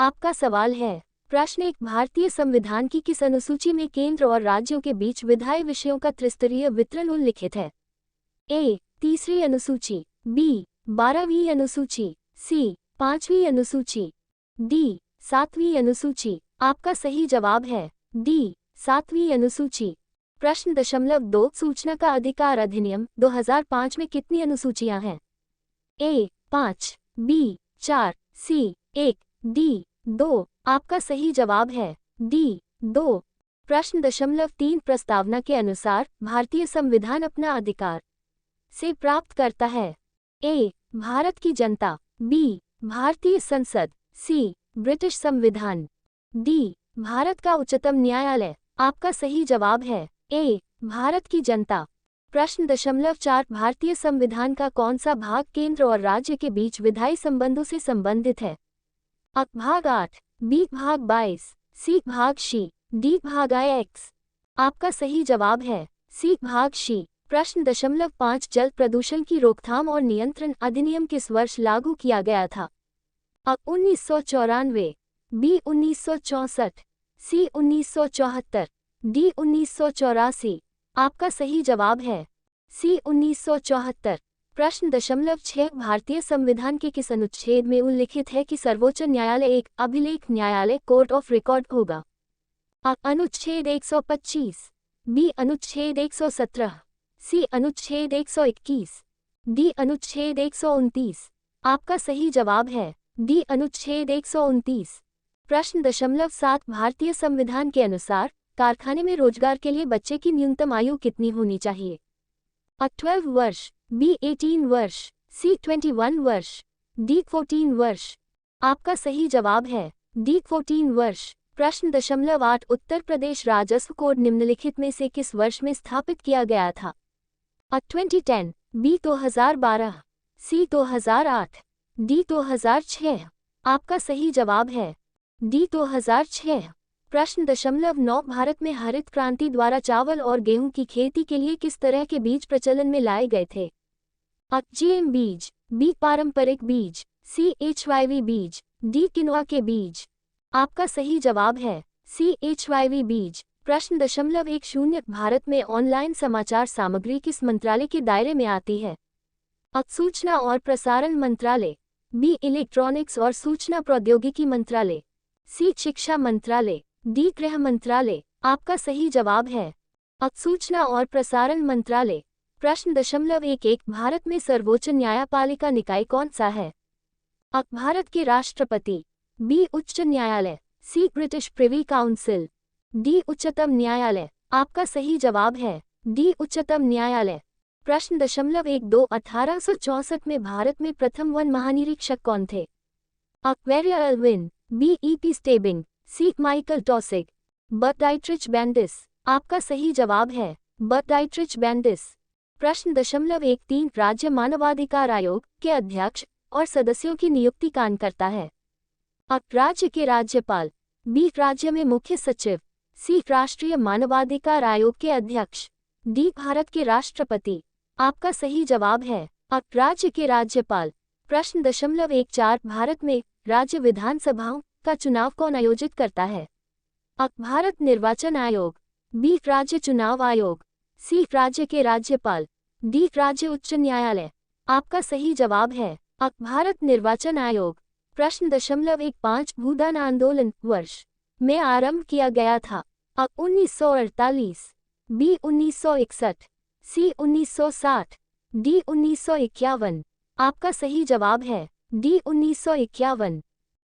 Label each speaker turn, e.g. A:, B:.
A: आपका सवाल है। प्रश्न 1, भारतीय संविधान की किस अनुसूची में केंद्र और राज्यों के बीच विधायी विषयों का त्रिस्तरीय वितरण उल्लिखित है? ए, तीसरी अनुसूची, बी, 12वीं अनुसूची, सी, 5वीं अनुसूची, डी, 7वीं अनुसूची। आपका सही जवाब है डी, 7वीं अनुसूची। प्रश्न 2, सूचना का अधिकार अधिनियम 2005 में कितनी अनुसूचियां हैं? ए, 5, बी, 4, सी, 1, डी, 2। आपका सही जवाब है डी, 2। प्रश्न 3, प्रस्तावना के अनुसार भारतीय संविधान अपना अधिकार से प्राप्त करता है? ए, भारत की जनता, बी, भारतीय संसद, सी, ब्रिटिश संविधान, डी, भारत का उच्चतम न्यायालय। आपका सही जवाब है ए, भारत की जनता। प्रश्न 4, भारतीय संविधान का कौन सा भाग केंद्र और राज्य के बीच विधायी संबंधों से संबंधित है? अ, भाग 8, बी, भाग 22, सी, भाग शी, डी, भाग IX। आपका सही जवाब है सी, भाग शी। प्रश्न 5, जल प्रदूषण की रोकथाम और नियंत्रण अधिनियम किस वर्ष लागू किया गया था? अ, 1994, बी, 1964, सी, 1974, डी, 1984। आपका सही जवाब है सी, 1974। प्रश्न 6, भारतीय संविधान के किस अनुच्छेद में उल्लिखित है कि सर्वोच्च न्यायालय एक अभिलेख न्यायालय कोर्ट ऑफ रिकॉर्ड होगा? अ, अनुच्छेद 125, बी, अनुच्छेद 117, सी, अनुच्छेद 121, डी, अनुच्छेद 129। आपका सही जवाब है डी, अनुच्छेद 129। प्रश्न 7, भारतीय संविधान के अनुसार कारखाने में रोजगार के लिए बच्चे की न्यूनतम आयु कितनी होनी चाहिए? अ, 12 वर्ष, बी, 18 वर्ष, सी, 21 वर्ष, डी, 14 वर्ष। आपका सही जवाब है डी, 14 वर्ष। प्रश्न 8, उत्तर प्रदेश राजस्व कोड निम्नलिखित में से किस वर्ष में स्थापित किया गया था? अ, 2010, बी, 2012, सी, 2008, डी, 2006। आपका सही जवाब है डी, 2006। प्रश्न 9, भारत में हरित क्रांति द्वारा चावल और गेहूं की खेती के लिए किस तरह के बीज प्रचलन में लाए गए थे? अ, GM बीज, बी, पारंपरिक बीज, सी, HYV बीज, डी, किनुआ के बीज। आपका सही जवाब है सी, HYV बीज। प्रश्न 10, भारत में ऑनलाइन समाचार सामग्री किस मंत्रालय के दायरे में आती है? अ, सूचना और प्रसारण मंत्रालय, बी, इलेक्ट्रॉनिक्स और सूचना प्रौद्योगिकी मंत्रालय, सी, शिक्षा मंत्रालय, डी, गृह मंत्रालय। आपका सही जवाब है अ, सूचना और प्रसारण मंत्रालय। प्रश्न 11, भारत में सर्वोच्च न्यायपालिका निकाय कौन सा है? अ, भारत के राष्ट्रपति, बी, उच्च न्यायालय, सी, ब्रिटिश प्रिवी काउंसिल, डी, उच्चतम न्यायालय। आपका सही जवाब है डी, उच्चतम न्यायालय। प्रश्न 2, 1864 में भारत में प्रथम वन महानिरीक्षक कौन थे? A, Verrier Elwin, B, E.P. Stebbing, C, Michael Taussig, बर्टराइट्रिच बैंडिस। आपका सही जवाब है बर्टराइट्रिच बैंडिस। प्रश्न 13, राज्य मानवाधिकार आयोग के अध्यक्ष और सदस्यों की नियुक्ति कौन करता है? अ, राज्य के राज्यपाल, बी, राज्य में मुख्य सचिव, सी, राष्ट्रीय मानवाधिकार आयोग के अध्यक्ष, डी, भारत के राष्ट्रपति। आपका सही जवाब है अ, राज्य के राज्यपाल। प्रश्न 14, भारत में राज्य विधानसभाओं का चुनाव कौन आयोजित करता है? अ, भारत निर्वाचन आयोग, बी, राज्य चुनाव आयोग, सी, राज्य के राज्यपाल, डी, राज्य उच्च न्यायालय। आपका सही जवाब है अ, भारत निर्वाचन आयोग। प्रश्न 15, भूदान आंदोलन वर्ष में आरंभ किया गया था? अ, 1948, बी, 1961, सी, 1960, डी, 1951। आपका सही जवाब है डी, 1951।